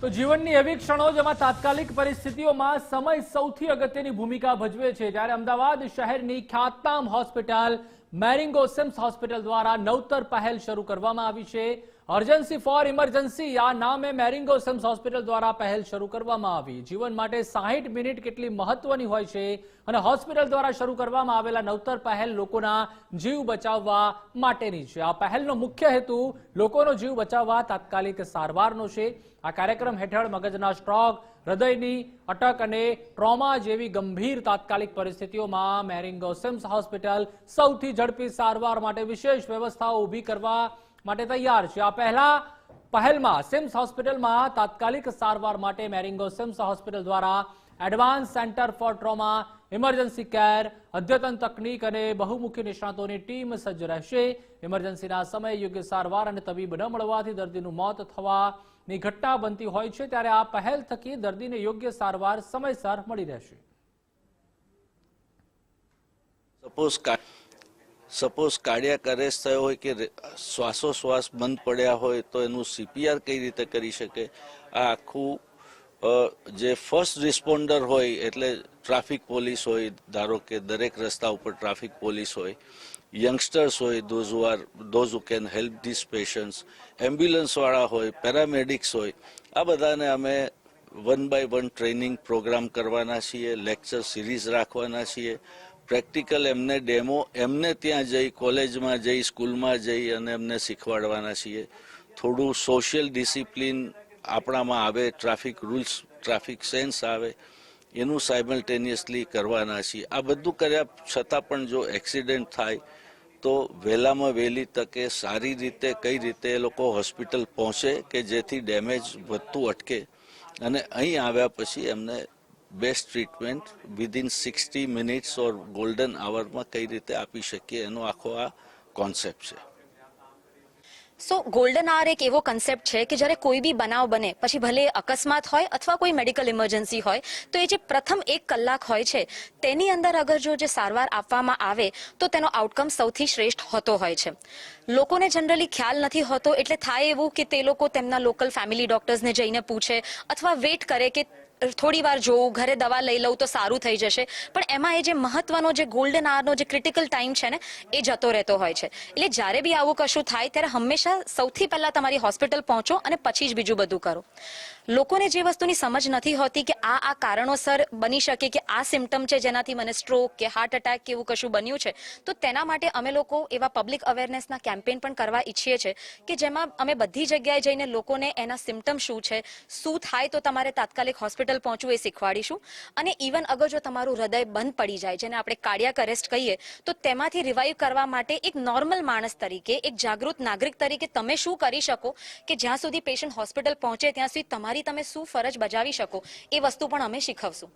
તો જીવનની એવી ક્ષણો જેમાં તાત્કાલિક પરિસ્થિતિઓમાં સમય સૌથી અગત્યની ભૂમિકા ભજવે છે, ત્યારે અમદાવાદ શહેરની ખ્યાતનામ હોસ્પિટલ મેરિંગો સિમ્સ હોસ્પિટલ દ્વારા નવતર પહેલ શરૂ કરવામાં આવી છે। અર્જન્સી ફોર ઇમરજન્સી આ નામે મેરિંગો સિમ્સ હોસ્પિટલ દ્વારા પહેલ શરૂ કરવામાં આવી। જીવન માટે 60 મિનિટ કેટલી મહત્વની હોય છે અને હોસ્પિટલ દ્વારા શરૂ કરવામાં આવેલા નવતર પહેલ લોકોના જીવ બચાવવા માટેની છે। આ પહેલનો મુખ્ય હેતુ લોકોનો જીવ બચાવવા તાત્કાલિક સારવારનો છે। આ કાર્યક્રમ હેઠળ મગજના સ્ટ્રોક, હૃદયની અટક અને ટ્રોમા જેવી ગંભીર તાત્કાલિક પરિસ્થિતિઓમાં મેરિંગો સિમ્સ હોસ્પિટલ સૌથી ઝડપી સારવાર માટે વિશેષ વ્યવસ્થાઓ ઊભી કરવા માટે તૈયાર છે। આ પહેલમાં સિમ્સ હોસ્પિટલમાં તાત્કાલિક સારવાર માટે મેરિંગો સિમ્સ હોસ્પિટલ દ્વારા advance centre for trauma, emergency care, અદ્યતન તકનીક અને બહુમુખી નિષ્ણાતોની ટીમ સજ્જ રહેશે। ઇમરજન્સીના સમયે યોગ્ય સારવાર અને તબીબ ન મળવાથી દર્દીનું મોત થવાની ઘટના બનતી હોય છે, ત્યારે આ પહેલ થકી દર્દીને યોગ્ય સારવાર સમયસર મળી રહેશે। સપોઝ કાર્ડિયાક અરેસ્ટ થયો હોય કે શ્વાસોશ્વાસ બંધ પડ્યા હોય તો એનું સીપીઆર કઈ રીતે કરી શકે, આ આખું જે ફર્સ્ટ રિસ્પોન્ડર હોય એટલે ટ્રાફિક પોલીસ હોય, ધારો કે દરેક રસ્તા ઉપર ટ્રાફિક પોલીસ હોય, યંગસ્ટર્સ હોય, those who can help this patients, એમ્બ્યુલન્સવાળા હોય, પેરામેડિક્સ હોય, આ બધાને અમે 1 by 1 ટ્રેનિંગ પ્રોગ્રામ કરવાના છીએ, લેક્ચર સિરીઝ રાખવાના છીએ, પ્રેક્ટિકલ એમને ડેમો એમને ત્યાં જઈ કોલેજમાં જઈ સ્કૂલમાં જઈ અને એમને શીખવાડવાના છીએ। થોડું સોશિયલ ડિસિપ્લિન આપણામાં આવે, ટ્રાફિક રૂલ્સ, ટ્રાફિક સેન્સ આવે, એનું સાયમલ્ટેનિયસલી કરવાના છીએ। આ બધું કર્યા છતાં પણ જો એક્સિડન્ટ થાય તો વહેલામાં વહેલી તકે સારી રીતે કઈ રીતે એ લોકો હોસ્પિટલ પહોંચે કે જેથી ડેમેજ વધતું અટકે અને અહીં આવ્યા પછી એમને બેસ્ટ ટ્રીટમેન્ટ વિધિન 60 મિનિટ્સ ઓર ગોલ્ડન આવરમાં કઈ રીતે આપી શકીએ એનો આખો આ કોન્સેપ્ટ છે। સો ગોલ્ડન આવર એક એવો કન્સેપ્ટ છે કે જ્યારે કોઈ બી બનાવ બને પછી ભલે અકસ્માત હોય અથવા કોઈ મેડિકલ ઇમરજન્સી હોય તો એ જે પ્રથમ 1 કલાક હોય છે તેની અંદર અગર જો જે સારવાર આપવામાં આવે તો તેનો આઉટકમ સૌથી શ્રેષ્ઠ હોતો હોય છે। લોકોને જનરલી ખ્યાલ નથી હોતો એટલે થાય એવું કે તે લોકો તેમના લોકલ ફેમિલી ડોક્ટર્સને જઈને પૂછે અથવા વેઇટ કરે કે થોડી વાર જોઉં, ઘરે દવા લઈ લઉં તો સારું થઈ જશે, પણ એમાં એ જે મહત્વનો જે ગોલ્ડન આવરનો જે ક્રિટિકલ ટાઈમ છે ને એ જતો રહેતો હોય છે। એટલે જ્યારે બી આવું કશું થાય ત્યારે હંમેશા સૌથી પહેલા તમારી હોસ્પિટલ પહોંચો અને પછી જ બીજું બધું કરો। લોકોને જે વસ્તુની સમજ નથી હોતી કે આ કારણોસર બની શકે કે આ સિમ્ટમ છે જેનાથી મને સ્ટ્રોક કે હાર્ટ એટેક કે એવું કશું બન્યું છે, તો તેના માટે અમે લોકો એવા પબ્લિક અવેરનેસના કેમ્પેન પણ કરવા ઈચ્છીએ છીએ કે જેમાં અમે બધી જગ્યાએ જઈને લોકોને એના સિમ્ટમ શું છે, શું થાય તો તમારે તાત્કાલિક હોસ્પિટલ પહોંચવું એ શીખવાડીશું। અને ઇવન અગર જો તમારું હૃદય બંધ પડી જાય, જેને આપણે કાર્ડિયાક અરેસ્ટ કહીએ, તો તેમાંથી રિવાઇવ કરવા માટે એક નોર્મલ માણસ તરીકે, એક જાગૃત નાગરિક તરીકે તમે શું કરી શકો કે જ્યાં સુધી પેશન્ટ હોસ્પિટલ પહોંચે ત્યાં સુધી તમે શું ફરજ બજાવી શકો એ વસ્તુ પણ અમે શીખવશું।